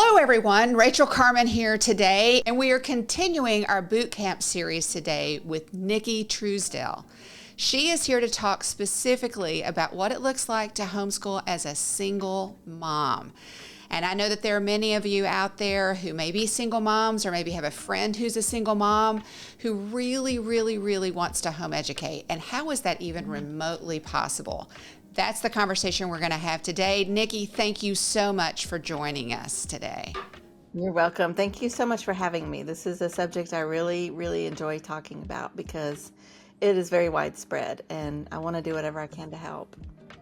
Hello, everyone. Rachel Carmen here today, and we are continuing our boot camp series today with Nicki Truesdell. She is here to talk specifically about what it looks like to homeschool as a single mom. And I know that there are many of you out there who may be single moms or maybe have a friend who's a single mom who really wants to home educate. And how is that even remotely possible? That's the conversation we're going to have today. Nicki, thank you so much for joining us today. You're welcome. Thank you so much for having me. This is a subject I really enjoy talking about because it is very widespread and I want to do whatever I can to help.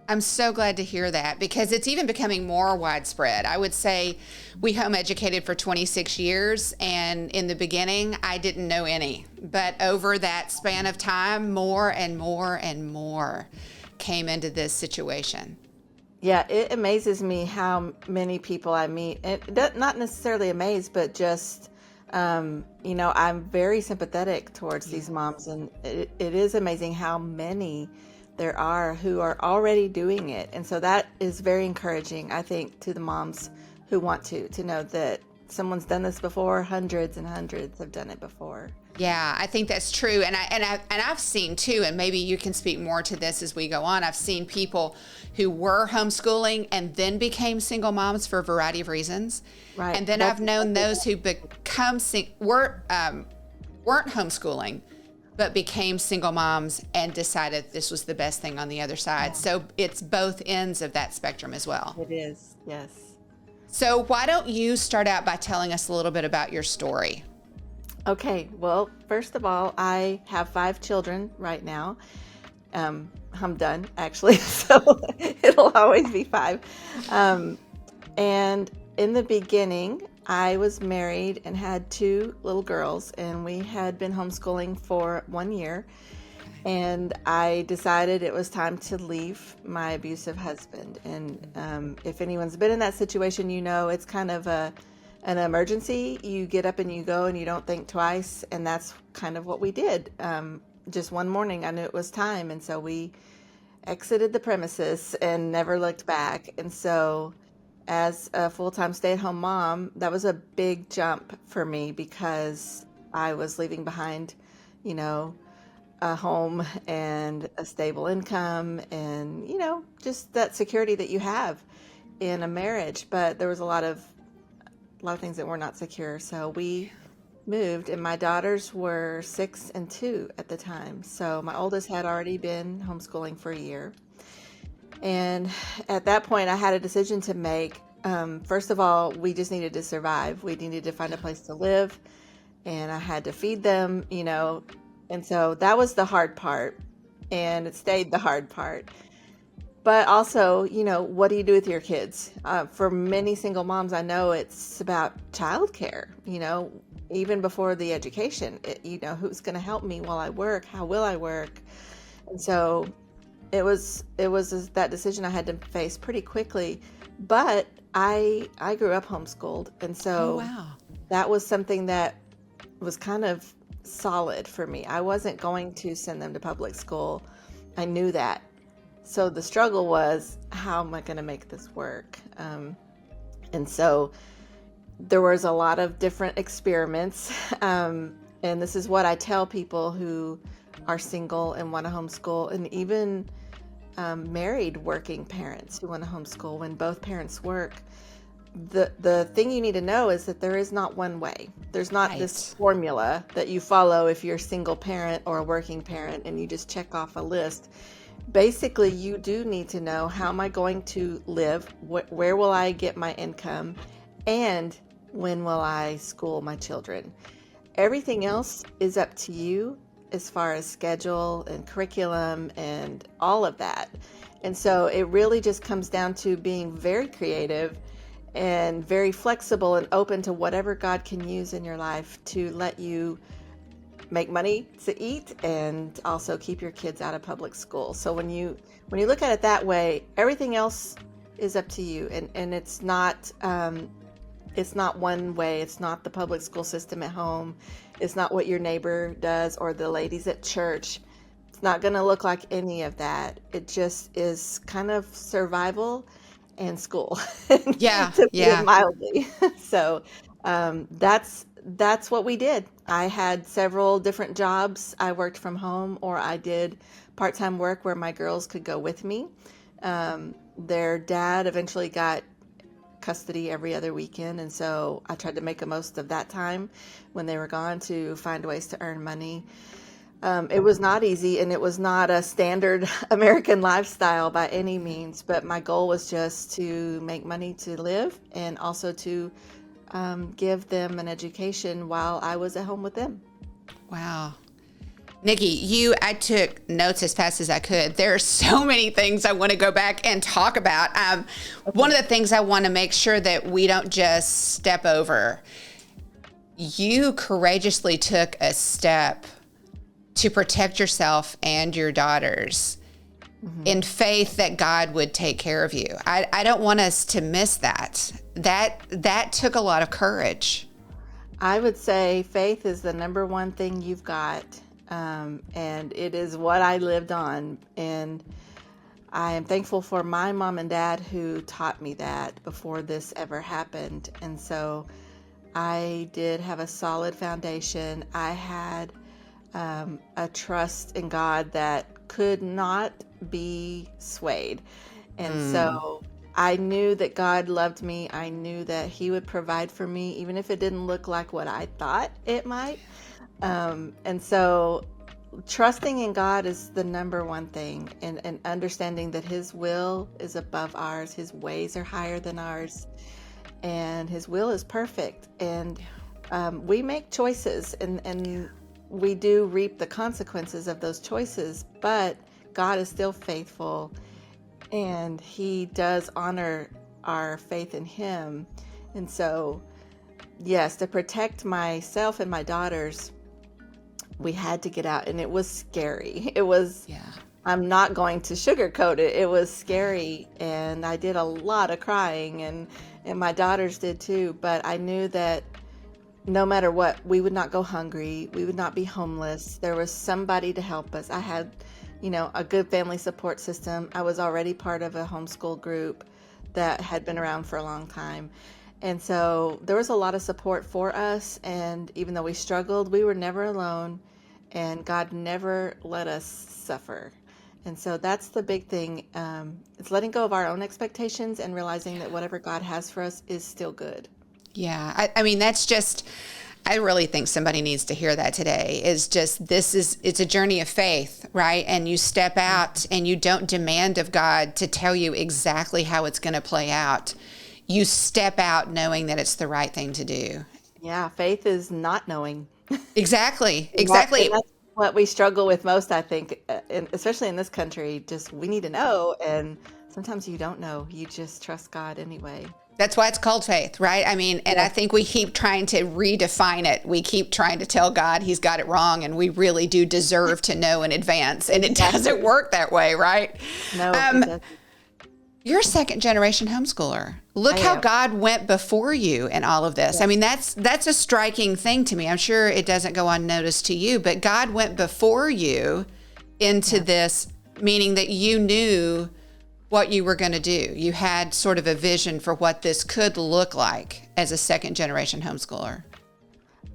I'm so glad to hear that because it's even becoming more widespread. I would say we home educated for 26 years, and in the beginning, I didn't know any. But over that span of time, more and more came into this situation. Yeah, it amazes me how many people I meet, and not necessarily amazed, but just, I'm very sympathetic towards these moms, and it is amazing how many there are who are already doing it. And so that is very encouraging, I think, to the moms who want to know that someone's done this before. Hundreds and hundreds have done it before. Yeah, I think that's true. And I've seen too, and maybe you can speak more to this as we go on. I've seen people who were homeschooling and then became single moms for a variety of reasons. Right. And then I've known those who weren't homeschooling, but became single moms and decided this was the best thing on the other side. Yeah. So it's both ends of that spectrum as well. It is, yes. So why don't you start out by telling us a little bit about your story? Okay, well, first of all, I have 5 children right now. I'm done, actually, so it'll always be 5. And in the beginning, I was married and had 2 little girls, and we had been homeschooling for 1 year. And I decided it was time to leave my abusive husband. And if anyone's been in that situation, you know it's kind of an emergency. You get up and you go and you don't think twice. And that's kind of what we did. Just one morning, I knew it was time. And so we exited the premises and never looked back. And so as a full-time stay-at-home mom, that was a big jump for me because I was leaving behind, a home and a stable income and, just that security that you have in a marriage. But there was a lot of things that were not secure. So we moved, and my daughters were 6 and 2 at the time. So my oldest had already been homeschooling for a year. And at that point, I had a decision to make. First of all, we just needed to survive. We needed to find a place to live, and I had to feed them, and so that was the hard part, and it stayed the hard part. But also, what do you do with your kids? For many single moms, I know it's about childcare, even before the education. Who's going to help me while I work? How will I work? And so it was that decision I had to face pretty quickly. But I grew up homeschooled, and so that was something that was kind of solid for me. I wasn't going to send them to public school. I knew that. So the struggle was, how am I going to make this work? And so there was a lot of different experiments. And this is what I tell people who are single and want to homeschool, and even married working parents who want to homeschool when both parents work. The thing you need to know is that there is not one way. There's not this formula that you follow if you're a single parent or a working parent and you just check off a list. Basically, you do need to know, how am I going to live? Where will I get my income? And when will I school my children? Everything else is up to you as far as schedule and curriculum and all of that. And so it really just comes down to being very creative and very flexible and open to whatever God can use in your life to let you make money to eat and also keep your kids out of public school. So when you look at it that way, everything else is up to you, and it's not one way. It's not the public school system at home. It's not what your neighbor does or the ladies at church. It's not going to look like any of that. It just is kind of survival and school, Yeah, to put it yeah. mildly. So that's what we did. I had several different jobs. I worked from home, or I did part-time work where my girls could go with me. Their dad eventually got custody every other weekend, and so I tried to make the most of that time when they were gone to find ways to earn money. It was not easy, and it was not a standard American lifestyle by any means, but my goal was just to make money to live and also to give them an education while I was at home with them. Wow. Nicki, I took notes as fast as I could. There are so many things I want to go back and talk about. One of the things I want to make sure that we don't just step over, you courageously took a step to protect yourself and your daughters in faith that God would take care of you. I don't want us to miss that. That took a lot of courage. I would say faith is the number one thing you've got, and it is what I lived on. And I am thankful for my mom and dad who taught me that before this ever happened. And so I did have a solid foundation. I had a trust in God that could not be swayed. And so I knew that God loved me. I knew that He would provide for me, even if it didn't look like what I thought it might. And so trusting in God is the number one thing, and understanding that His will is above ours. His ways are higher than ours, and His will is perfect. And we make choices, and we do reap the consequences of those choices, but God is still faithful, and He does honor our faith in Him. And so, yes, to protect myself and my daughters, we had to get out, and it was scary. It was, Yeah. I'm not going to sugarcoat it. It was scary, and I did a lot of crying, and my daughters did too, but I knew that no matter what, we would not go hungry. We would not be homeless. There was somebody to help us. I had, a good family support system. I was already part of a homeschool group that had been around for a long time. And so there was a lot of support for us. And even though we struggled, we were never alone. And God never let us suffer. And so that's the big thing. It's letting go of our own expectations and realizing that whatever God has for us is still good. Yeah. I mean, I really think somebody needs to hear that today, is just, it's a journey of faith, right? And you step out and you don't demand of God to tell you exactly how it's going to play out. You step out knowing that it's the right thing to do. Yeah, faith is not knowing. Exactly. And Exactly. that's what we struggle with most, I think, especially in this country. Just we need to know, and sometimes you don't know. You just trust God anyway. That's why it's called faith, right? I mean, and I think we keep trying to redefine it. We keep trying to tell God He's got it wrong, and we really do deserve to know in advance. And it doesn't work that way, right? No, it doesn't. You're a second generation homeschooler. Look how God went before you in all of this. I mean, that's a striking thing to me. I'm sure it doesn't go unnoticed to you, but God went before you into this, meaning that you knew what you were going to do. You had sort of a vision for what this could look like as a second generation homeschooler.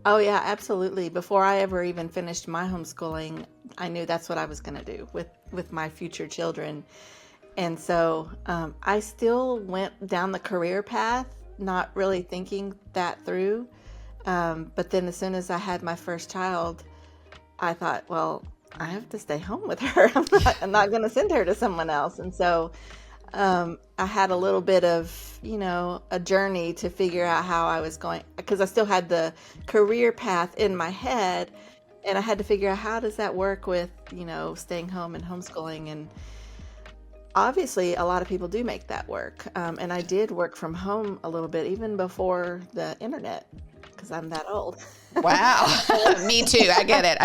Oh yeah, absolutely. Before I ever even finished my homeschooling, I knew that's what I was going to do with my future children. And so I still went down the career path, not really thinking that through. But then as soon as I had my first child, I thought, well, I have to stay home with her. I'm not going to send her to someone else. And so I had a little bit of, a journey to figure out how I was going, because I still had the career path in my head, and I had to figure out how does that work with, staying home and homeschooling. And obviously a lot of people do make that work. And I did work from home a little bit, even before the internet, because I'm that old. Wow. Me too. I get it.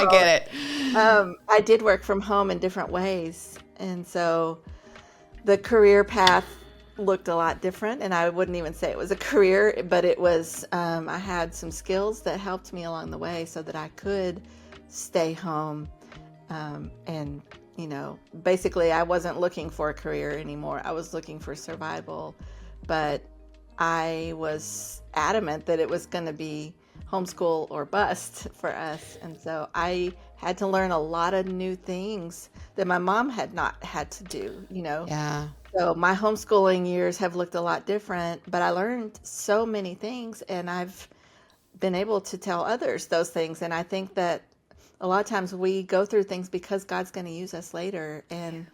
I did work from home in different ways. And so the career path looked a lot different. And I wouldn't even say it was a career, but it was, I had some skills that helped me along the way so that I could stay home and basically I wasn't looking for a career anymore. I was looking for survival, but I was adamant that it was going to be homeschool or bust for us. And so I had to learn a lot of new things that my mom had not had to do. Yeah. So my homeschooling years have looked a lot different, but I learned so many things, and I've been able to tell others those things. And I think that a lot of times we go through things because God's going to use us later, and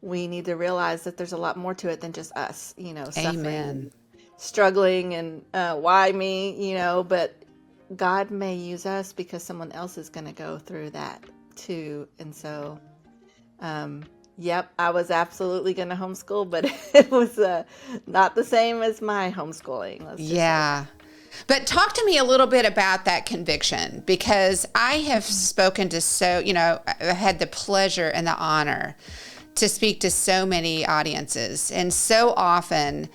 we need to realize that there's a lot more to it than just us, suffering Amen. and struggling and why me, but God may use us because someone else is going to go through that too. And so, yep, I was absolutely going to homeschool, but it was not the same as my homeschooling. Let's just say. Yeah. But talk to me a little bit about that conviction, because I have spoken to I've had the pleasure and the honor to speak to so many audiences. And so often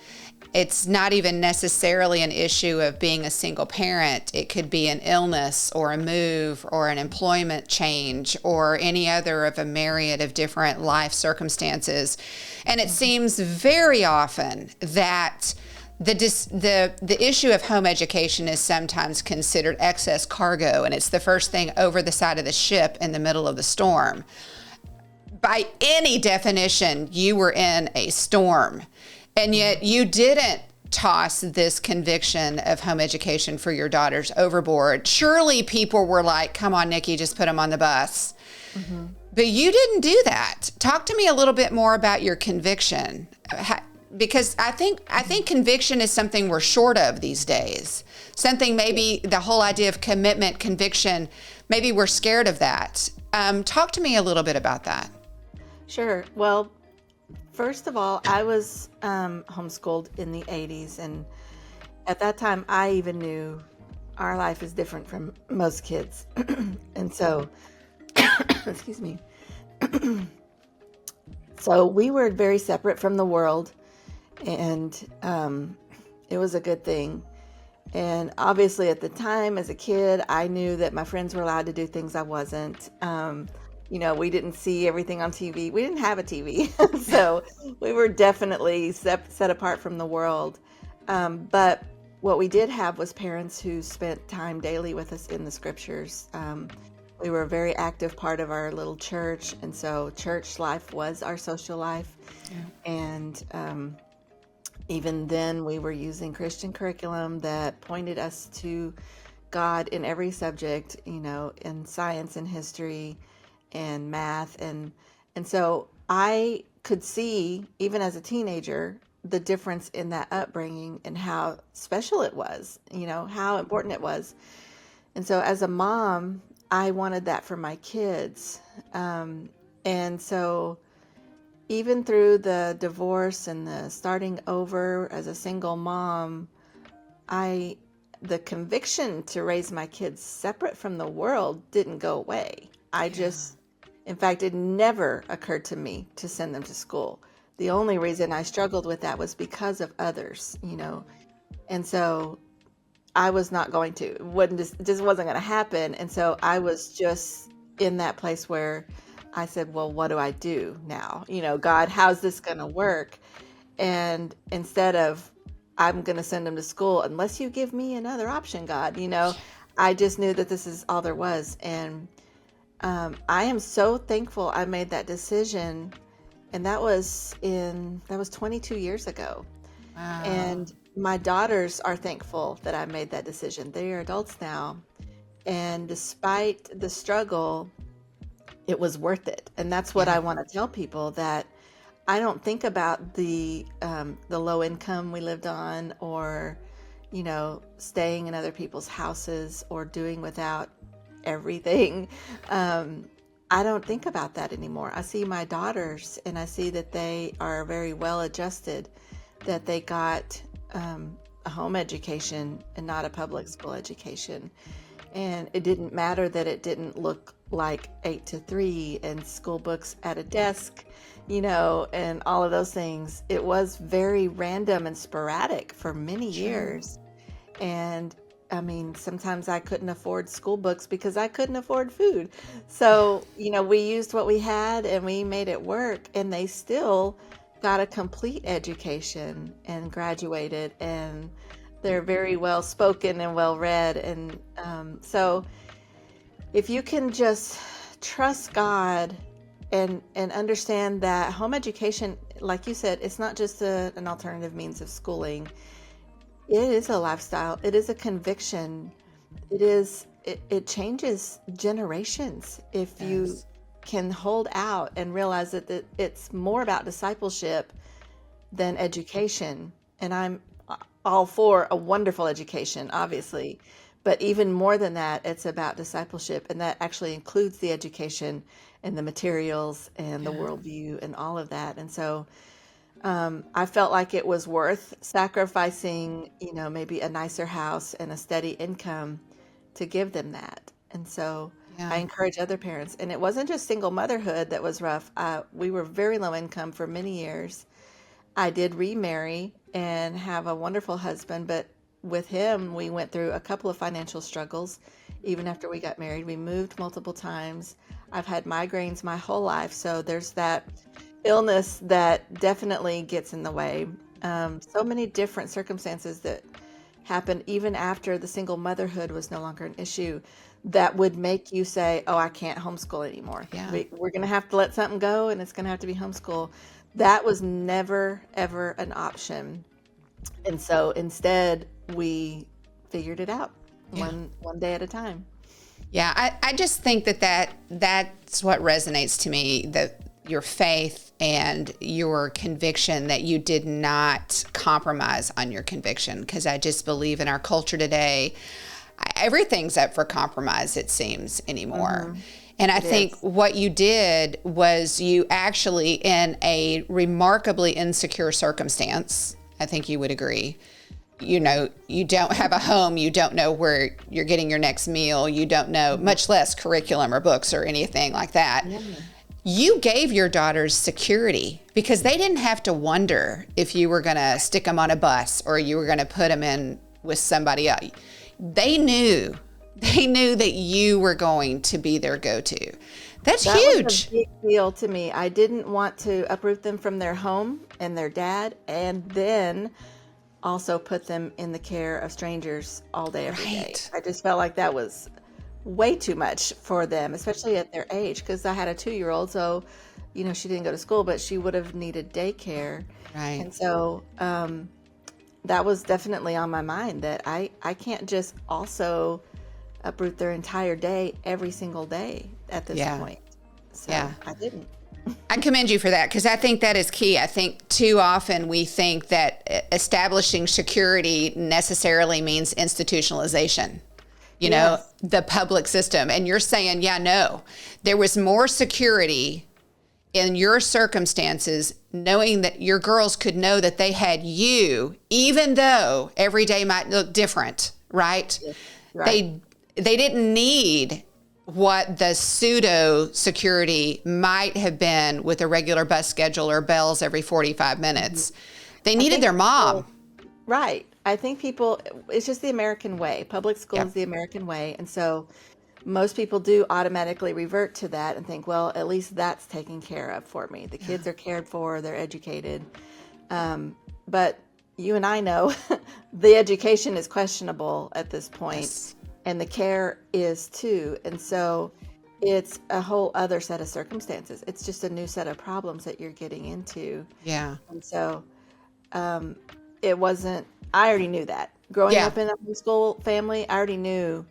it's not even necessarily an issue of being a single parent. It could be an illness or a move or an employment change or any other of a myriad of different life circumstances. And it seems very often that the issue of home education is sometimes considered excess cargo, and it's the first thing over the side of the ship in the middle of the storm. By any definition, you were in a storm, and yet you didn't toss this conviction of home education for your daughters overboard. Surely people were like, come on, Nicki, just put them on the bus. Mm-hmm. But you didn't do that. Talk to me a little bit more about your conviction. Because I think conviction is something we're short of these days. Something, maybe the whole idea of commitment, conviction, maybe we're scared of that. Talk to me a little bit about that. Sure. Well, first of all, I was homeschooled in the 80s. And at that time, I even knew our life is different from most kids. And so, excuse me. So we were very separate from the world. And it was a good thing. And obviously at the time as a kid, I knew that my friends were allowed to do things I wasn't. We didn't see everything on TV. We didn't have a TV. So we were definitely set apart from the world. But what we did have was parents who spent time daily with us in the scriptures. We were a very active part of our little church. And so church life was our social life. Yeah. And even then, we were using Christian curriculum that pointed us to God in every subject, in science and history and math. And so I could see, even as a teenager, the difference in that upbringing and how special it was, how important it was. And so as a mom, I wanted that for my kids. And so even through the divorce and the starting over as a single mom, the conviction to raise my kids separate from the world didn't go away. In fact, it never occurred to me to send them to school. The only reason I struggled with that was because of others, and so I was not going to. It just wasn't going to happen. And so I was just in that place where I said, well, what do I do now? God, how's this going to work? And instead of, I'm going to send them to school, unless you give me another option, God, I just knew that this is all there was. And I am so thankful I made that decision. And that was 22 years ago. Wow. And my daughters are thankful that I made that decision. They are adults now. And despite the struggle, it was worth it. And that's what I want to tell people, that I don't think about the low income we lived on, or, staying in other people's houses, or doing without everything. I don't think about that anymore. I see my daughters and I see that they are very well adjusted, that they got a home education and not a public school education. And it didn't matter that it didn't look like 8 to 3 and school books at a desk, and all of those things. It was very random and sporadic for many years. And I mean, sometimes I couldn't afford school books because I couldn't afford food. So, we used what we had and we made it work, and they still got a complete education and graduated, and they're very well spoken and well read. And so, if you can just trust God and understand that home education, like you said, it's not just an alternative means of schooling. It is a lifestyle. It is a conviction. It changes generations if you Yes. can hold out and realize that it's more about discipleship than education. And I'm all for a wonderful education, obviously. But even more than that, it's about discipleship. And that actually includes the education and the materials and the Yeah. worldview and all of that. And so I felt like it was worth sacrificing, maybe a nicer house and a steady income to give them that. And so I Yeah. encourage other parents. And it wasn't just single motherhood that was rough. We were very low income for many years. I did remarry and have a wonderful husband, but with him, we went through a couple of financial struggles. Even after we got married, we moved multiple times. I've had migraines my whole life, so there's that illness that definitely gets in the way. So many different circumstances that happened even after the single motherhood was no longer an issue that would make you say, oh, I can't homeschool anymore. Yeah. We're going to have to let something go, and it's going to have to be homeschool. That was never, ever an option. And so instead, we figured it out Yeah. one day at a time. Yeah. I just think that's what resonates to me, that your faith and your conviction, that you did not compromise on your conviction. Because I just believe in our culture today, everything's up for compromise, it seems, anymore. And I think is. what you did was, you actually, in a remarkably insecure circumstance, I think you would agree, you don't have a home, you don't know where you're getting your next meal, you don't know, much less curriculum or books or anything like that. Yeah. You gave your daughters security, because they didn't have to wonder if you were going to stick them on a bus or you were going to put them in with somebody else. They knew that you were going to be their go-to. That's That was huge. a big deal to me. I didn't want to uproot them from their home and their dad, and then also put them in the care of strangers all day, every day. Right. I just felt like that was way too much for them, especially at their age, because I had a 2-year-old, so she didn't go to school, but she would have needed daycare. Right. And so that was definitely on my mind, that I can't just also uproot their entire day every single day at this Yeah. point. So Yeah. I didn't. I commend you for that, because I think that is key. I think too often we think that establishing security necessarily means institutionalization, Yes. the public system. And you're saying, yeah, no, there was more security in your circumstances, knowing that your girls could know that they had you, even though every day might look different, right? Yes. Right. They didn't need what the pseudo security might have been with a regular bus schedule or bells every 45 minutes. They needed think their mom. Right. I think it's just the American way. Public school Yep. is the American way. And so most people do automatically revert to that and think, well, at least that's taken care of for me. The kids are cared for, they're educated. But you and I know the education is questionable at this point, Yes. and the care is too. And so it's a whole other set of circumstances. It's just a new set of problems that you're getting into. Yeah. And so it wasn't, I already knew that. Growing Yeah. up in a homeschool family, I already knew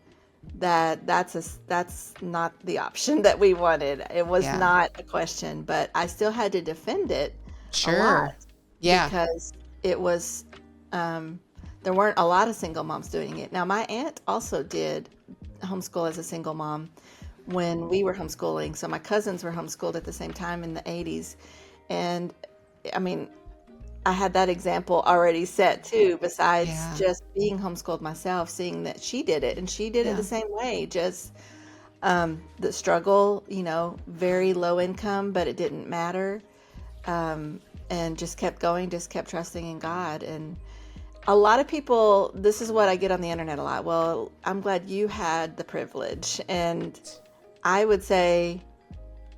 that that's not the option that we wanted. It was Yeah. not a question, but I still had to defend it a Sure. lot, Yeah. because it was, there weren't a lot of single moms doing it. Now, my aunt also did homeschool as a single mom when we were homeschooling. So my cousins were homeschooled at the same time in the 80s. And I mean, I had that example already set too, besides Yeah. just being homeschooled myself, seeing that she did it, and she did it Yeah. the same way. Just the struggle, very low income, but it didn't matter. And just kept going, just kept trusting in God. And A lot of people, this is what I get on the internet a lot. Well, I'm glad you had the privilege. And I would say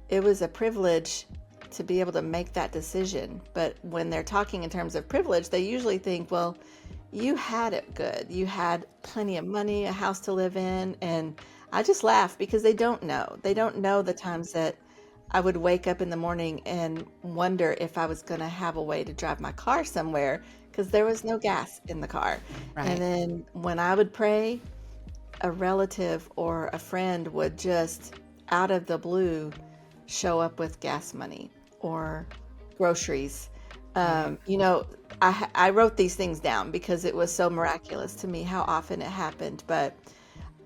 it was a privilege to be able to make that decision. But when they're talking in terms of privilege, they usually think, well, you had it good. You had plenty of money, a house to live in. And I just laugh because they don't know. They don't know the times that I would wake up in the morning and wonder if I was going to have a way to drive my car somewhere because there was no gas in the car. Right. And then when I would pray, a relative or a friend would just out of the blue show up with gas money or groceries. I wrote these things down because it was so miraculous to me how often it happened. But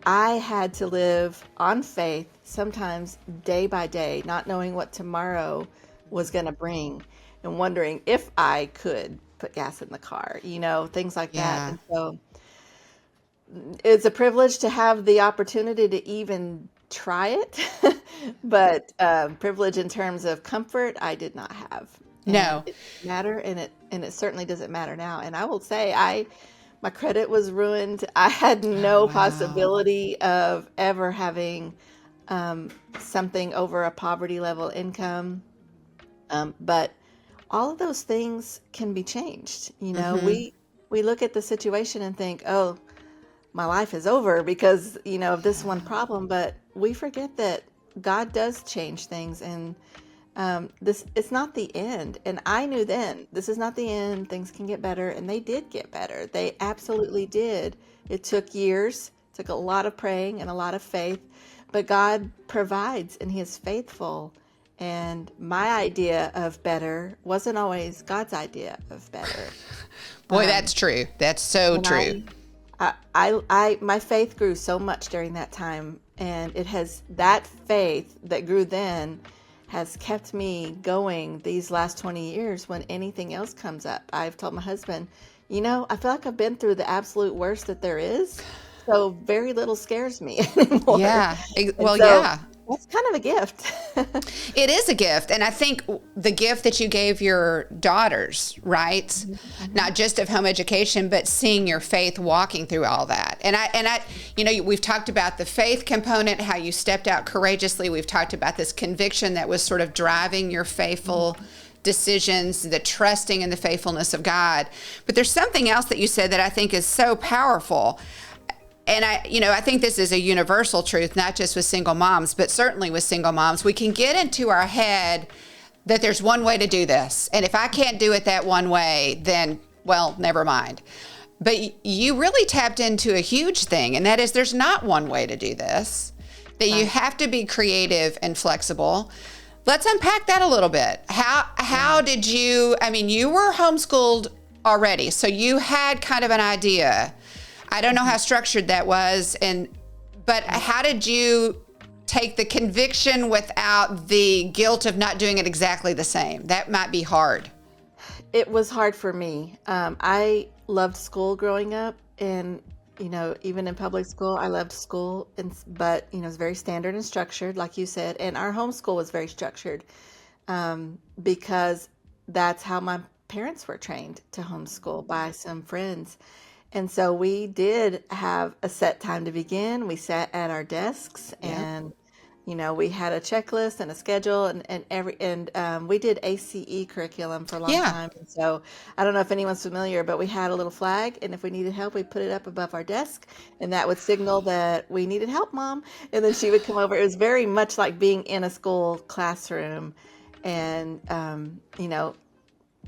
I had to live on faith, sometimes day by day, not knowing what tomorrow was going to bring and wondering if I could put gas in the car, things like that. Yeah. And so it's a privilege to have the opportunity to even try it, but privilege in terms of comfort, I did not have. And No. it didn't matter, and it certainly doesn't matter now. And I will say, my credit was ruined. I had no Wow. possibility of ever having something over a poverty level income. But all of those things can be changed. We look at the situation and think, oh, my life is over because, of this one problem. But we forget that God does change things, and it's not the end. And I knew then this is not the end. Things can get better, and they did get better. They absolutely did. It took years, took a lot of praying and a lot of faith, but God provides and He is faithful. And my idea of better wasn't always God's idea of better. Boy, that's true. That's so And true. my faith grew so much during that time, and that faith that grew then has kept me going these last 20 years when anything else comes up. I've told my husband, I feel like I've been through the absolute worst that there is, so very little scares me anymore. Yeah. Well, so yeah. That's kind of a gift. It is a gift. And I think the gift that you gave your daughters, right? Mm-hmm. Not just of home education, but seeing your faith walking through all that. And I, we've talked about the faith component, how you stepped out courageously. We've talked about this conviction that was sort of driving your faithful decisions, the trusting in the faithfulness of God. But there's something else that you said that I think is so powerful. And I think this is a universal truth, not just with single moms, but certainly with single moms. We can get into our head that there's one way to do this. And if I can't do it that one way, then, well, never mind. But you really tapped into a huge thing, and that is there's not one way to do this, that you have to be creative and flexible. Let's unpack that a little bit. How did you were homeschooled already, so you had kind of an idea. I don't know how structured that was, but how did you take the conviction without the guilt of not doing it exactly the same? That might be hard. It was hard for me. I loved school growing up, and even in public school, I loved school, but it's very standard and structured, like you said. And our homeschool was very structured because that's how my parents were trained to homeschool by some friends. And so we did have a set time to begin. We sat at our desks, and we had a checklist and a schedule, and we did ACE curriculum for a long time. And so I don't know if anyone's familiar, but we had a little flag, and if we needed help, we put it up above our desk, and that would signal that we needed help, Mom. And then she would come over. It was very much like being in a school classroom, and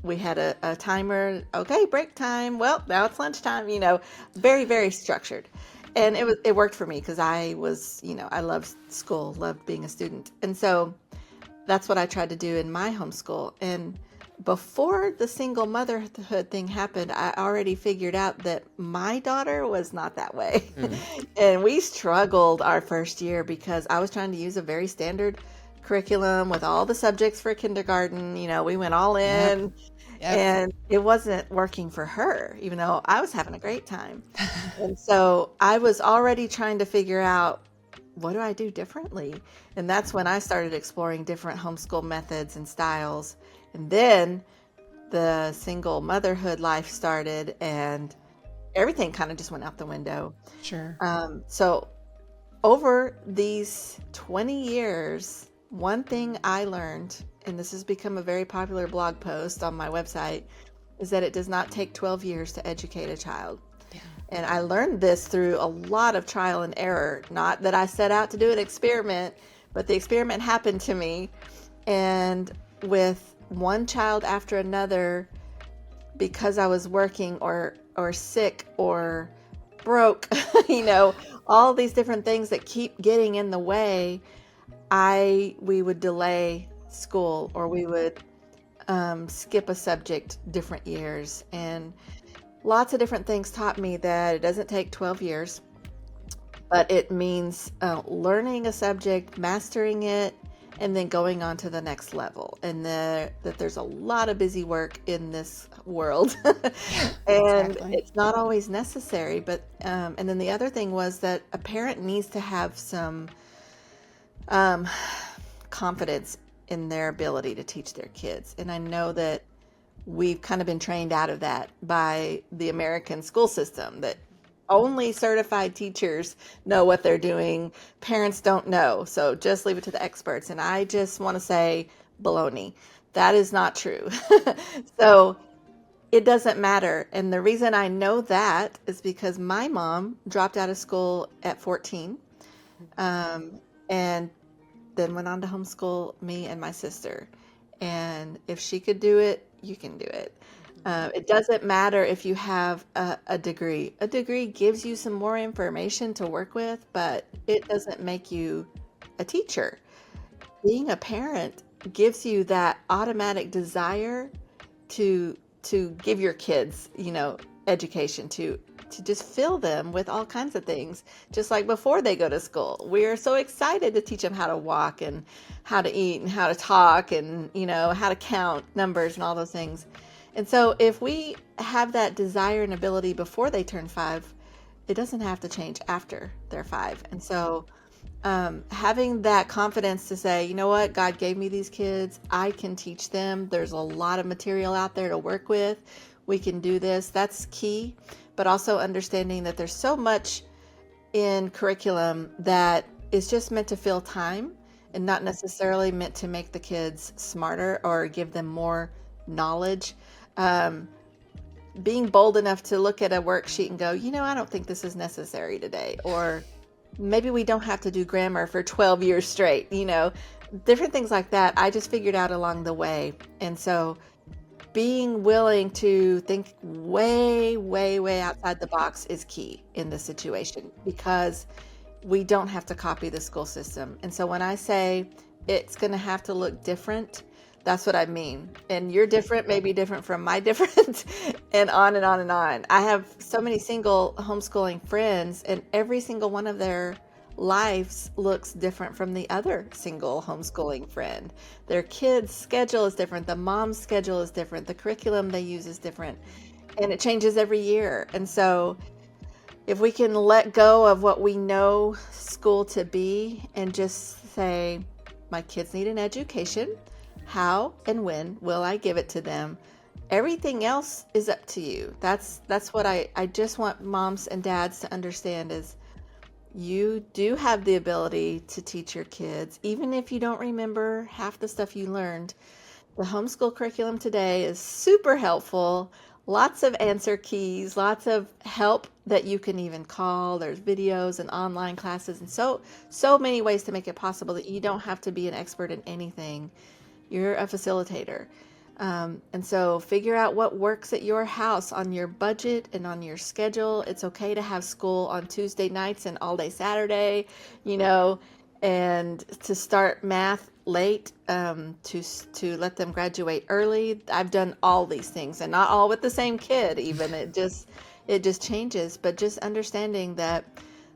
we had a timer. Okay, break time. Well, now it's lunchtime. Very, very structured, and it worked for me because I was, I loved school, loved being a student, and so that's what I tried to do in my homeschool. And before the single motherhood thing happened, I already figured out that my daughter was not that way, and we struggled our first year because I was trying to use a very standard curriculum with all the subjects for kindergarten. We went all in. Yep. And it wasn't working for her, even though I was having a great time. And so I was already trying to figure out, what do I do differently? And that's when I started exploring different homeschool methods and styles. And then the single motherhood life started, and everything kind of just went out the window. Sure. So over these 20 years, one thing I learned, and this has become a very popular blog post on my website, is that it does not take 12 years to educate a child. Yeah. And I learned this through a lot of trial and error. Not that I set out to do an experiment, but the experiment happened to me. And with one child after another, because I was working or sick or broke, all these different things that keep getting in the way, we would delay school, or we would skip a subject different years. And lots of different things taught me that it doesn't take 12 years, but it means learning a subject, mastering it, and then going on to the next level. And that there's a lot of busy work in this world. And Exactly. it's not always necessary. But and then the other thing was that a parent needs to have some confidence in their ability to teach their kids. And I know that we've kind of been trained out of that by the American school system, that only certified teachers know what they're doing. Parents don't know. So just leave it to the experts. And I just want to say baloney. That is not true. So it doesn't matter. And the reason I know that is because my mom dropped out of school at 14, and then went on to homeschool me and my sister. And if she could do it, you can do it. It doesn't matter if you have a degree. A degree gives you some more information to work with, but it doesn't make you a teacher. Being a parent gives you that automatic desire to give your kids, education, to just fill them with all kinds of things, just like before they go to school. We are so excited to teach them how to walk and how to eat and how to talk and, how to count numbers and all those things. And so if we have that desire and ability before they turn 5, it doesn't have to change after they're 5. And so having that confidence to say, you know what, God gave me these kids, I can teach them. There's a lot of material out there to work with. We can do this. That's key. But also understanding that there's so much in curriculum that is just meant to fill time and not necessarily meant to make the kids smarter or give them more knowledge. Being bold enough to look at a worksheet and go, I don't think this is necessary today. Or maybe we don't have to do grammar for 12 years straight, different things like that. I just figured out along the way. And so being willing to think way, way, way outside the box is key in this situation, because we don't have to copy the school system. And so when I say it's going to have to look different, that's what I mean. And your different may be different from my different, and on and on and on. I have so many single homeschooling friends, and every single one of their lives looks different from the other single homeschooling friend. Their kids' schedule is different. The mom's schedule is different. The curriculum they use is different. And it changes every year. And so if we can let go of what we know school to be and just say, my kids need an education. How and when will I give it to them? Everything else is up to you. That's what I just want moms and dads to understand, is you do have the ability to teach your kids, even if you don't remember half the stuff you learned. The homeschool curriculum today is super helpful. Lots of answer keys, lots of help that you can even call. There's videos and online classes, and so many ways to make it possible that you don't have to be an expert in anything. You're a facilitator. And so figure out what works at your house on your budget and on your schedule. It's okay to have school on Tuesday nights and all day Saturday, and to start math late, to let them graduate early. I've done all these things, and not all with the same kid even. It just changes. But just understanding that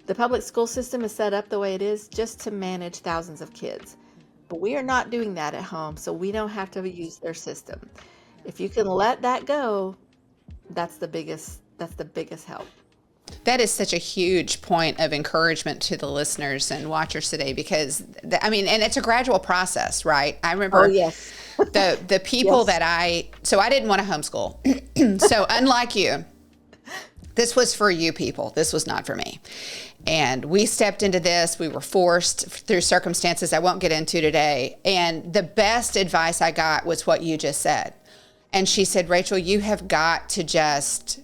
the public school system is set up the way it is just to manage thousands of kids. But we are not doing that at home, so we don't have to use their system. If you can let that go, that's the biggest help. That is such a huge point of encouragement to the listeners and watchers today, because and it's a gradual process, right? I remember yes. the people Yes. so I didn't want to homeschool. So unlike you, This was for you people. This was not for me. And we stepped into this. We were forced through circumstances I won't get into today. And the best advice I got was what you just said. And she said, Rachel, you have got to just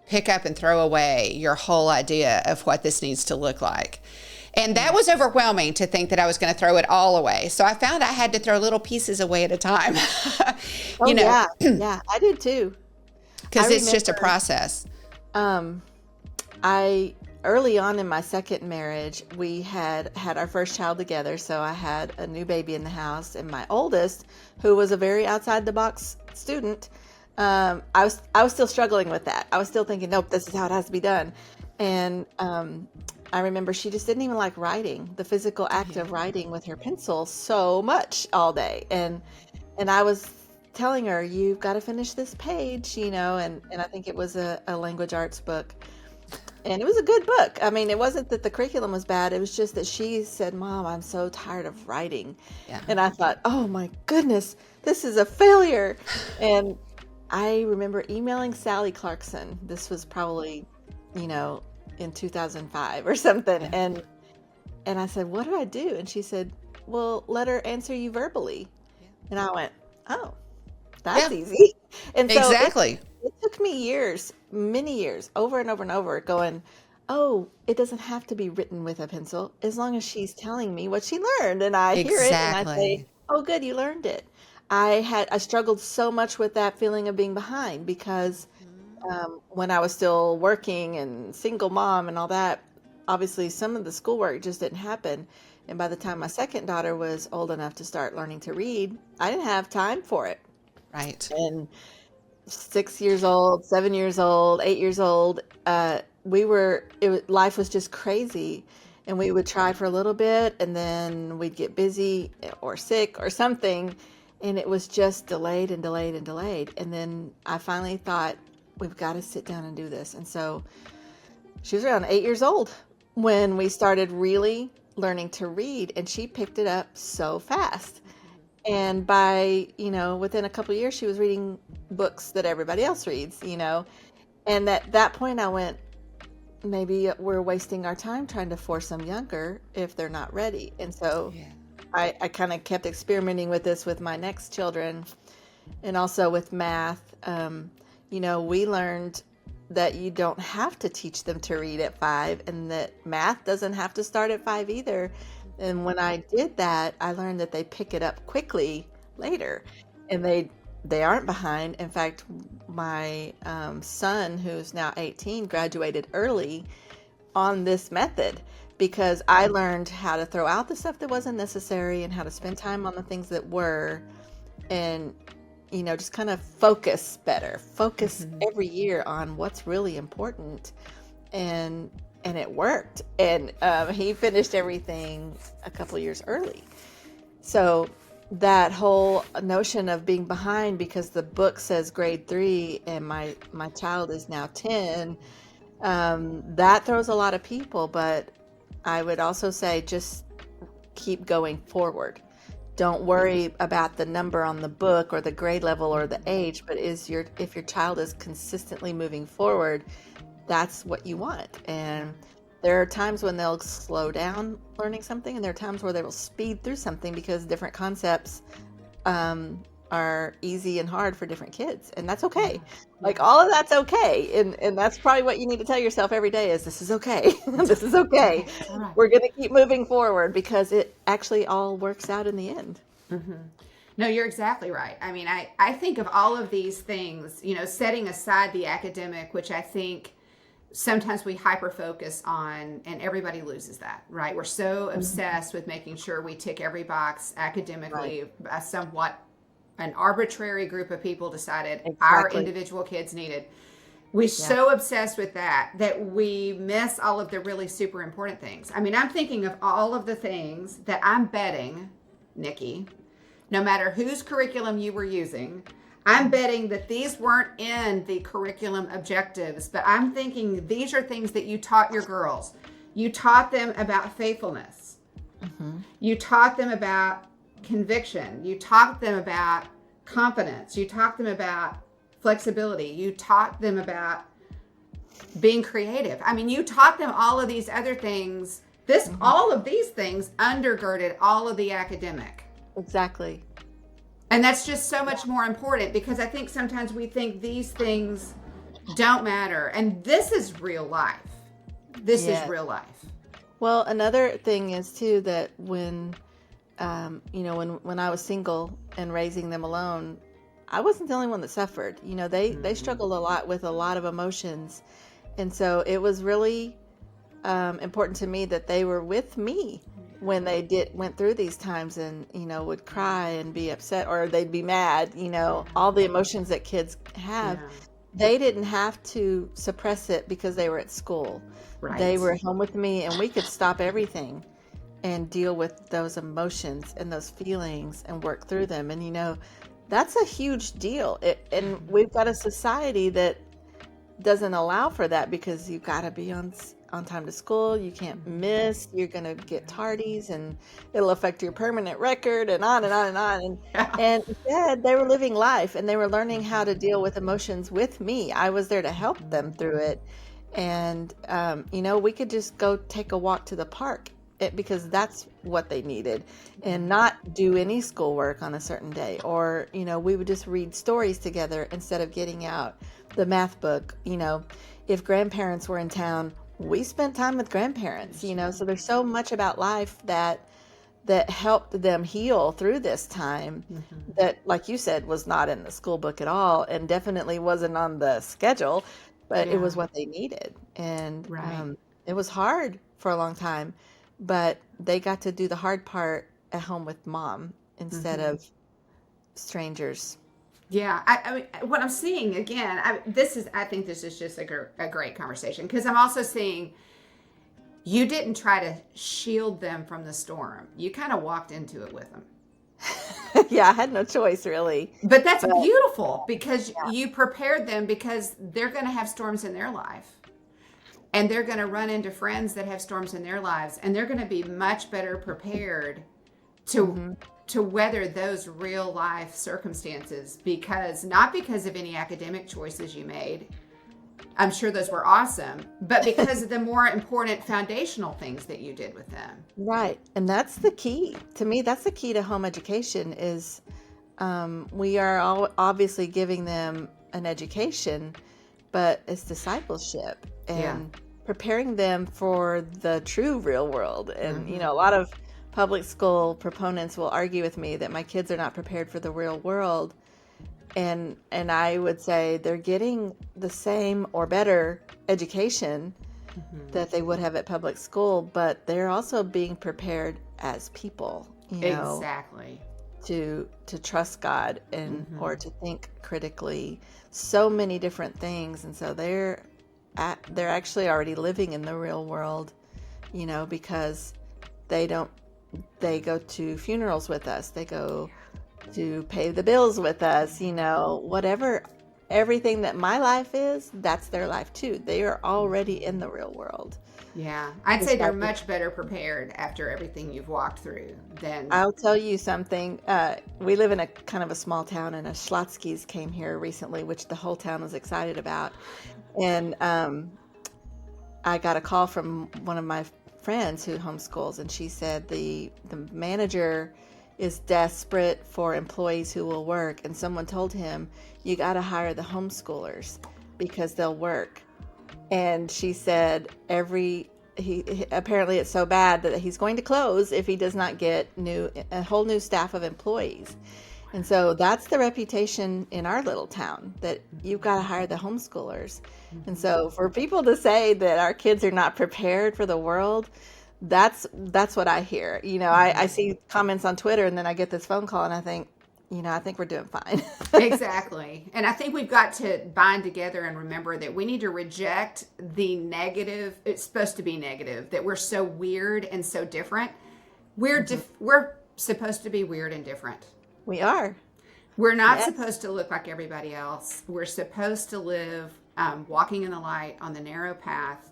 pick up and throw away your whole idea of what this needs to look like. And that was overwhelming to think that I was going to throw it all away. So I found I had to throw little pieces away at a time. Yeah, I did too. Because it's just a process. I early on in my second marriage, we had our first child together. So I had a new baby in the house, and my oldest, who was a very outside the box student, I was still struggling with that. I was still thinking, nope, this is how it has to be done. And I remember she just didn't even like writing, the physical act of writing with her pencil so much all day. And I was telling her, you've got to finish this page, and I think it was a language arts book. And it was a good book. I mean, it wasn't that the curriculum was bad. It was just that she said, Mom, I'm so tired of writing. Yeah. And I thought, oh my goodness, this is a failure. And I remember emailing Sally Clarkson. This was probably, in 2005 or something. Yeah. And I said, what do I do? And she said, well, let her answer you verbally. Yeah. And I went, oh, that's easy. And so exactly. It took me years, many years, over and over and over going, oh, it doesn't have to be written with a pencil as long as she's telling me what she learned. And I hear it and I say, oh, good, you learned it. I struggled so much with that feeling of being behind because when I was still working and single mom and all that, obviously some of the schoolwork just didn't happen. And by the time my second daughter was old enough to start learning to read, I didn't have time for it. Right. And 6 years old, 7 years old, 8 years old, life was just crazy. And we would try for a little bit and then we'd get busy or sick or something. And it was just delayed and delayed and delayed. And then I finally thought, we've got to sit down and do this. And so she was around 8 years old when we started really learning to read, and she picked it up so fast. And by, within a couple of years, she was reading books that everybody else reads, And at that point I went, maybe we're wasting our time trying to force them younger if they're not ready. And so I kind of kept experimenting with this with my next children and also with math. We learned that you don't have to teach them to read at 5 and that math doesn't have to start at 5 either. And when I did that, I learned that they pick it up quickly later and they aren't behind. In fact, my son, who's now 18, graduated early on this method because I learned how to throw out the stuff that wasn't necessary and how to spend time on the things that were, and just kind of focus every year on what's really important. And it worked. And he finished everything a couple of years early. So that whole notion of being behind because the book says grade 3 and my child is now 10, that throws a lot of people. But I would also say just keep going forward. Don't worry about the number on the book or the grade level or the age, but if your child is consistently moving forward, that's what you want. And there are times when they'll slow down learning something, and there are times where they will speed through something because different concepts are easy and hard for different kids, and that's okay. Like all of that's okay, and that's probably what you need to tell yourself every day is this is okay. This is okay. Right. We're going to keep moving forward because it actually all works out in the end. Mm-hmm. No, you're exactly right. I mean, I think of all of these things, setting aside the academic, which I think sometimes we hyper focus on, and everybody loses that, right? We're so obsessed with making sure we tick every box academically. Right. Somewhat an arbitrary group of people decided our individual kids needed. We're so obsessed with that we miss all of the really super important things. I mean, I'm thinking of all of the things that I'm betting, Nicki, no matter whose curriculum you were using, I'm betting that these weren't in the curriculum objectives, but I'm thinking these are things that you taught your girls. You taught them about faithfulness. Mm-hmm. You taught them about conviction. You taught them about confidence. You taught them about flexibility. You taught them about being creative. I mean, you taught them all of these other things. All of these things undergirded all of the academic. Exactly. And that's just so much more important, because I think sometimes we think these things don't matter. And this is real life. This is real life. Well, another thing is too that when when I was single and raising them alone, I wasn't the only one that suffered. They struggled a lot with a lot of emotions, and so it was really important to me that they were with me when they went through these times, and would cry and be upset, or they'd be mad. All the emotions that kids have. Yeah. They didn't have to suppress it because they were at school. Right. They were home with me, and we could stop everything and deal with those emotions and those feelings and work through them. And that's a huge deal. And we've got a society that doesn't allow for that, because you've got to be on time to school. You can't miss. You're going to get tardies, and it'll affect your permanent record, and on and on and on. And instead, they were living life, and they were learning how to deal with emotions with me. I was there to help them through it. And, we could just go take a walk to the park because that's what they needed, and not do any schoolwork on a certain day. Or, we would just read stories together instead of getting out the math book. If grandparents were in town, we spent time with grandparents, so there's so much about life that helped them heal through this time that, like you said, was not in the school book at all, and definitely wasn't on the schedule, but it was what they needed. And it was hard for a long time, but they got to do the hard part at home with mom instead of strangers. Yeah, I mean, what I'm seeing again, I think this is just a great conversation, because I'm also seeing you didn't try to shield them from the storm. You kind of walked into it with them. Yeah, I had no choice, really. But that's beautiful, because you prepared them, because they're going to have storms in their life. And they're going to run into friends that have storms in their lives. And they're going to be much better prepared to weather those real life circumstances, not because of any academic choices you made. I'm sure those were awesome, but because of the more important foundational things that you did with them. Right. And that's the key. To me, that's the key to home education is we are all obviously giving them an education, but it's discipleship and preparing them for the true real world. And, a lot of public school proponents will argue with me that my kids are not prepared for the real world. And I would say they're getting the same or better education that they would have at public school, but they're also being prepared as people, exactly, to trust God and or to think critically, so many different things. And so they're actually already living in the real world, because they go to funerals with us, they go to pay the bills with us, whatever, everything that my life is, that's their life too. They are already in the real world. Yeah. I'd say they're much better prepared after everything you've walked through than... I'll tell you something. We live in a kind of a small town, and a Schlotzky's came here recently, which the whole town was excited about. And I got a call from one of my friends who homeschools, and she said the manager is desperate for employees who will work, and someone told him, you got to hire the homeschoolers because they'll work. And she said apparently it's so bad that he's going to close if he does not get a whole new staff of employees. And so that's the reputation in our little town, that you've got to hire the homeschoolers. And so for people to say that our kids are not prepared for the world, that's what I hear. I see comments on Twitter, and then I get this phone call, and I think, I think we're doing fine. Exactly. And I think we've got to bind together and remember that we need to reject the negative. It's supposed to be negative, that we're so weird and so different. We're supposed to be weird and different. We are. We're not supposed to look like everybody else. We're supposed to live walking in the light on the narrow path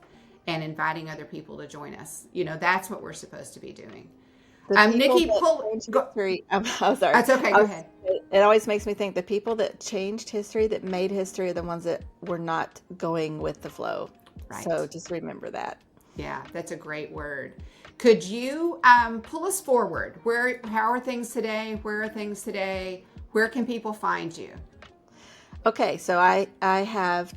and inviting other people to join us. That's what we're supposed to be doing. Nicki, I'm sorry. That's okay. Go ahead. It always makes me think the people that changed history, that made history, are the ones that were not going with the flow. So just remember that. Yeah, that's a great word. Could you pull us forward? How are things today? Where are things today? Where can people find you? Okay, so I have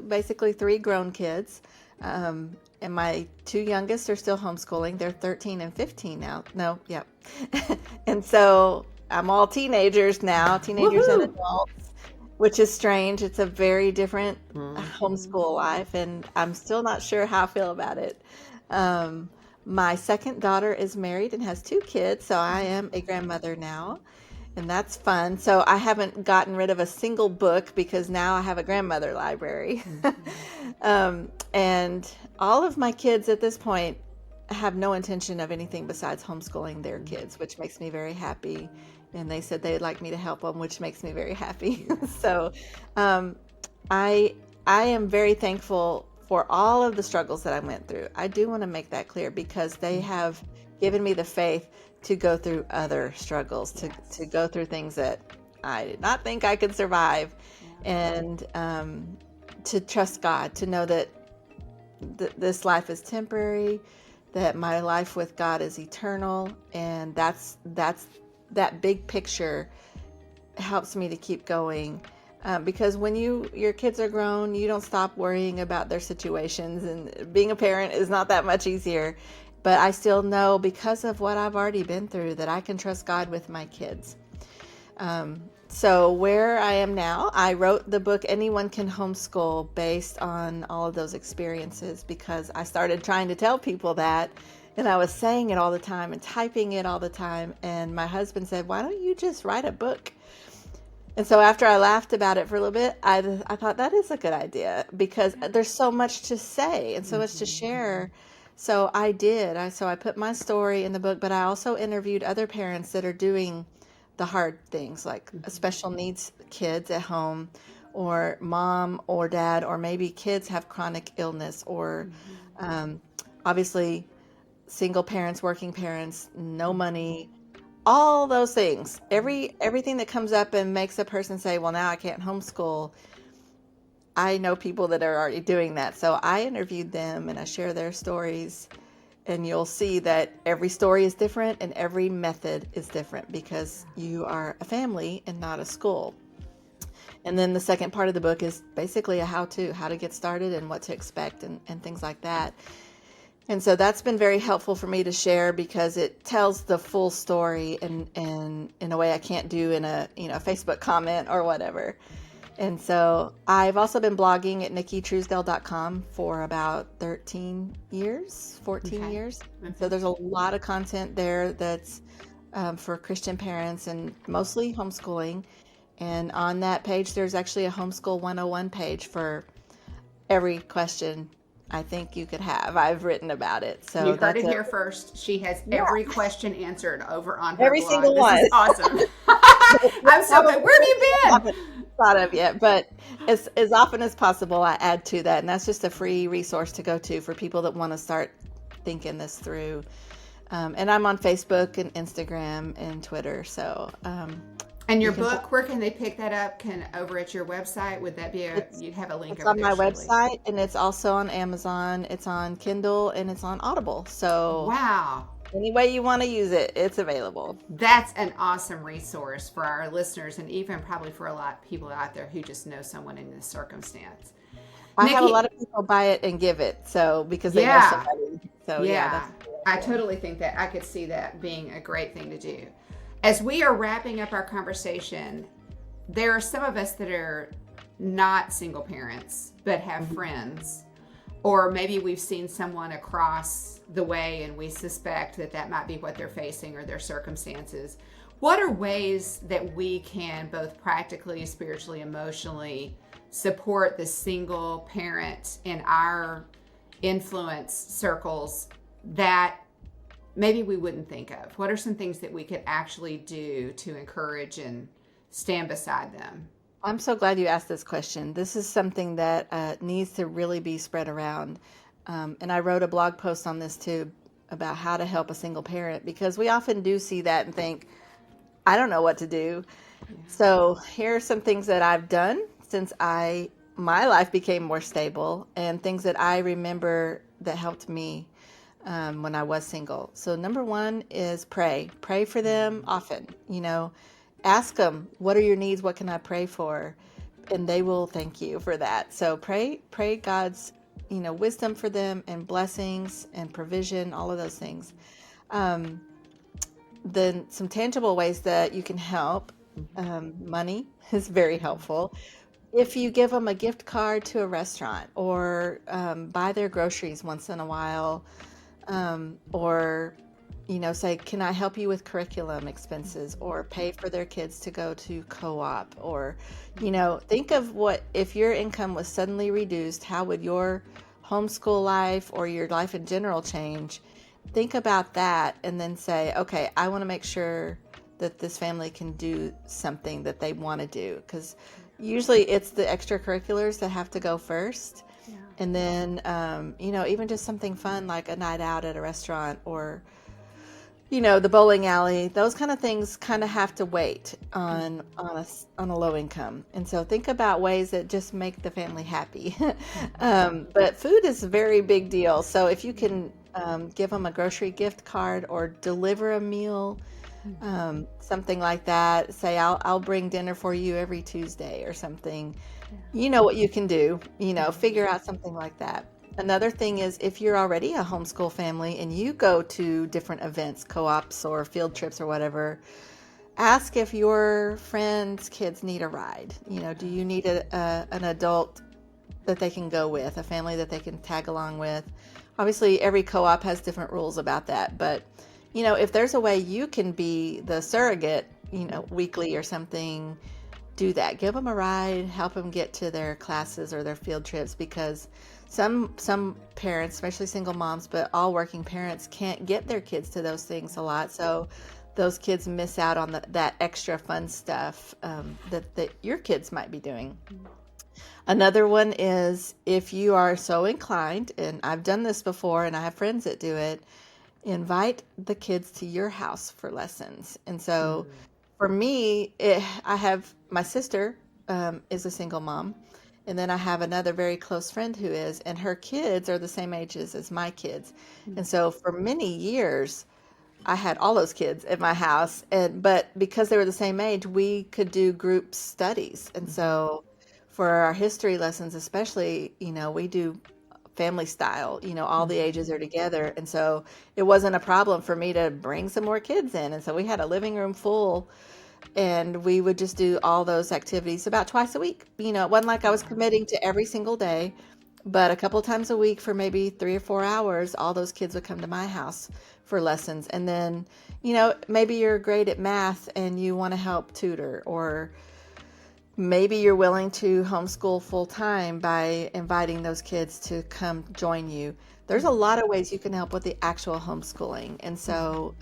basically three grown kids, and my two youngest are still homeschooling. They're 13 and 15 now. No, yep. And so I'm all teenagers now, teenagers and Woohoo! adults, which is strange. It's a very different Mm-hmm. homeschool life, and I'm still not sure how I feel about it. My second daughter is married and has two kids, so I am a grandmother now. And that's fun. So I haven't gotten rid of a single book because now I have a grandmother library. And all of my kids at this point have no intention of anything besides homeschooling their kids, which makes me very happy. And they said they'd like me to help them, which makes me very happy. So I am very thankful for all of the struggles that I went through. I do want to make that clear because they have given me the faith to go through other struggles, to go through things that I did not think I could survive, and to trust God, to know that this life is temporary, that my life with God is eternal, and that big picture helps me to keep going. Because when your kids are grown, you don't stop worrying about their situations, and being a parent is not that much easier. But I still know, because of what I've already been through, that I can trust God with my kids. So where I am now, I wrote the book Anyone Can Homeschool based on all of those experiences, because I started trying to tell people that, and I was saying it all the time and typing it all the time. And my husband said, "Why don't you just write a book?" And so after I laughed about it for a little bit, I thought that is a good idea, because there's so much to say and so much to share. So I did. So I put my story in the book, but I also interviewed other parents that are doing the hard things, like special needs kids at home, or mom or dad, or maybe kids have chronic illness, or obviously single parents, working parents, no money, all those things. Everything that comes up and makes a person say, "Well, now I can't homeschool." I know people that are already doing that. So I interviewed them and I share their stories, and you'll see that every story is different and every method is different, because you are a family and not a school. And then the second part of the book is basically a how to get started and what to expect, and things like that. And so that's been very helpful for me to share, because it tells the full story in a way I can't do in a Facebook comment or whatever. And so I've also been blogging at nickitruesdell.com for about 13 years, 14 years. So there's a lot of content there that's for Christian parents, and mostly homeschooling. And on that page, there's actually a Homeschool 101 page for every question I think you could have. I've written about it. So You heard it here first. She has every question answered over on her every blog. single This one. is awesome. I'm so good. Where have you been? Thought of yet, but as often as possible, I add to that, and that's just a free resource to go to for people that want to start thinking this through. And I'm on Facebook and Instagram and Twitter. So, and your book, where can they pick that up? Over at your website? Would that be you'd have a link? It's on my website, and it's also on Amazon. It's on Kindle, and it's on Audible. So wow. Any way you want to use it, it's available. That's an awesome resource for our listeners, and even probably for a lot of people out there who just know someone in this circumstance. I have a lot of people buy it and give it, because they know somebody. So yeah, I totally think that I could see that being a great thing to do. As we are wrapping up our conversation, there are some of us that are not single parents but have friends, or maybe we've seen someone across the way and we suspect that might be what they're facing or their circumstances. What are ways that we can both practically, spiritually, emotionally support the single parent in our influence circles that maybe we wouldn't think of? What are some things that we could actually do to encourage and stand beside them? I'm so glad you asked this question. This is something that needs to really be spread around. And I wrote a blog post on this too, about how to help a single parent, because we often do see that and think, I don't know what to do. Yeah. So here are some things that I've done since I my life became more stable and things that I remember that helped me when I was single. So number one is pray. Pray for them often. Ask them, what are your needs? What can I pray for? And they will thank you for that. So pray God's, wisdom for them and blessings and provision, all of those things. Um, then some tangible ways that you can help. Money is very helpful. If you give them a gift card to a restaurant or buy their groceries once in a while, or say, can I help you with curriculum expenses or pay for their kids to go to co-op, or think of what if your income was suddenly reduced, how would your homeschool life or your life in general change? Think about that and then say, okay, I want to make sure that this family can do something that they want to do, because usually it's the extracurriculars that have to go first. And then, even just something fun like a night out at a restaurant or, the bowling alley, those kind of things kind of have to wait on a low income. And so think about ways that just make the family happy. But food is a very big deal. So if you can give them a grocery gift card or deliver a meal, something like that, say, I'll bring dinner for you every Tuesday or something. You know what you can do, figure out something like that. Another thing is if you're already a homeschool family and you go to different events, co-ops or field trips or whatever, ask if your friends' kids need a ride. Do you need an adult that they can go with, a family that they can tag along with? Obviously, every co-op has different rules about that, but if there's a way you can be the surrogate, weekly or something, do that. Give them a ride, help them get to their classes or their field trips, because some parents, especially single moms, but all working parents, can't get their kids to those things a lot. So those kids miss out on that extra fun stuff that your kids might be doing. Another one is if you are so inclined, and I've done this before and I have friends that do it, invite the kids to your house for lessons. And so for me, I have my sister is a single mom, and then I have another very close friend who is, and her kids are the same ages as my kids. And so for many years, I had all those kids at my house, but because they were the same age, we could do group studies. And so for our history lessons, especially, we do family style, all the ages are together. And so it wasn't a problem for me to bring some more kids in. And so we had a living room full and we would just do all those activities about twice a week. It wasn't like I was committing to every single day, but a couple times a week for maybe 3 or 4 hours, all those kids would come to my house for lessons. And then, maybe you're great at math and you want to help tutor, or maybe you're willing to homeschool full time by inviting those kids to come join you. There's a lot of ways you can help with the actual homeschooling. And so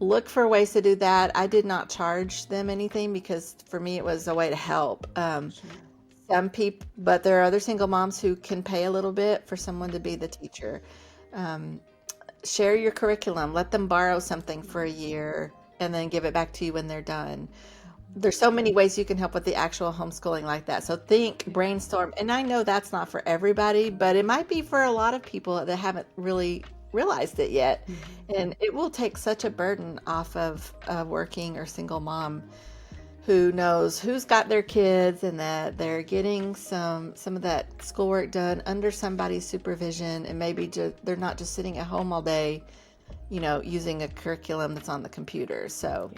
look for ways to do that. I did not charge them anything because for me it was a way to help. Some people, but there are other single moms who can pay a little bit for someone to be the teacher. Share your curriculum. Let them borrow something for a year and then give it back to you when they're done. There's so many ways you can help with the actual homeschooling like that. So think, brainstorm. And I know that's not for everybody, but it might be for a lot of people that haven't really realized it yet. And it will take such a burden off of a working or single mom who knows who's got their kids and that they're getting some of that schoolwork done under somebody's supervision, and maybe they're not just sitting at home all day, using a curriculum that's on the computer. So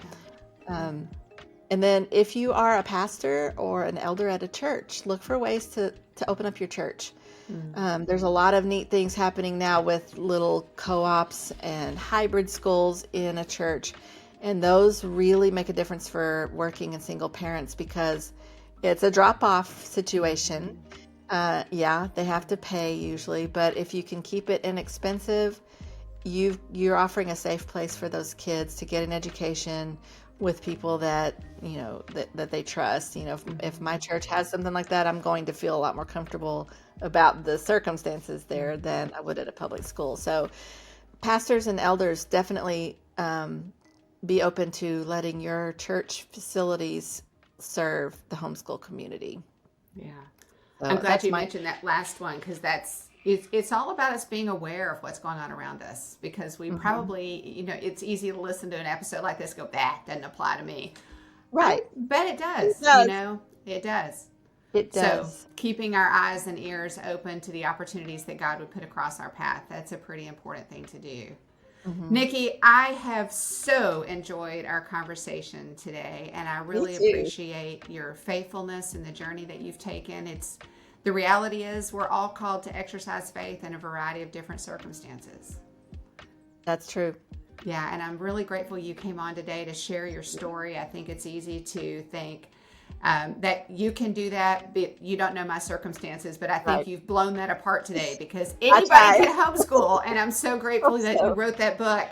and then if you are a pastor or an elder at a church, look for ways to open up your church. There's a lot of neat things happening now with little co-ops and hybrid schools in a church. And those really make a difference for working and single parents because it's a drop-off situation. They have to pay usually, but if you can keep it inexpensive, you're offering a safe place for those kids to get an education with people that that they trust. If my church has something like that, I'm going to feel a lot more comfortable about the circumstances there than I would at a public school. So pastors and elders definitely be open to letting your church facilities serve the homeschool community. Yeah. So I'm glad that's you my mentioned that last one because it's all about us being aware of what's going on around us because we probably, it's easy to listen to an episode like this, go, that doesn't apply to me. I right. bet it It does, does. it does. It So does. keeping our eyes and ears open to the opportunities that God would put across our path, that's a pretty important thing to do. Hmm. Nikki, I have so enjoyed our conversation today, and I Me really too. appreciate your faithfulness and the journey that you've taken. The reality is we're all called to exercise faith in a variety of different circumstances. That's true. Yeah, and I'm really grateful you came on today to share your story. I think it's easy to think that you can do that, but you don't know my circumstances. But I think Right. you've blown that apart today because I anybody tried. can homeschool, and I'm so grateful that you So, wrote that book.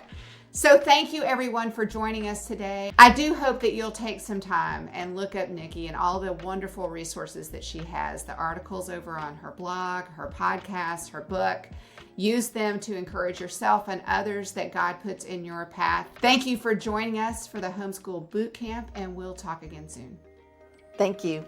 So thank you everyone for joining us today. I do hope that you'll take some time and look up Nikki and all the wonderful resources that she has, the articles over on her blog, her podcast, her book. Use them to encourage yourself and others that God puts in your path. Thank you for joining us for the Homeschool Boot Camp, and we'll talk again soon. thank you.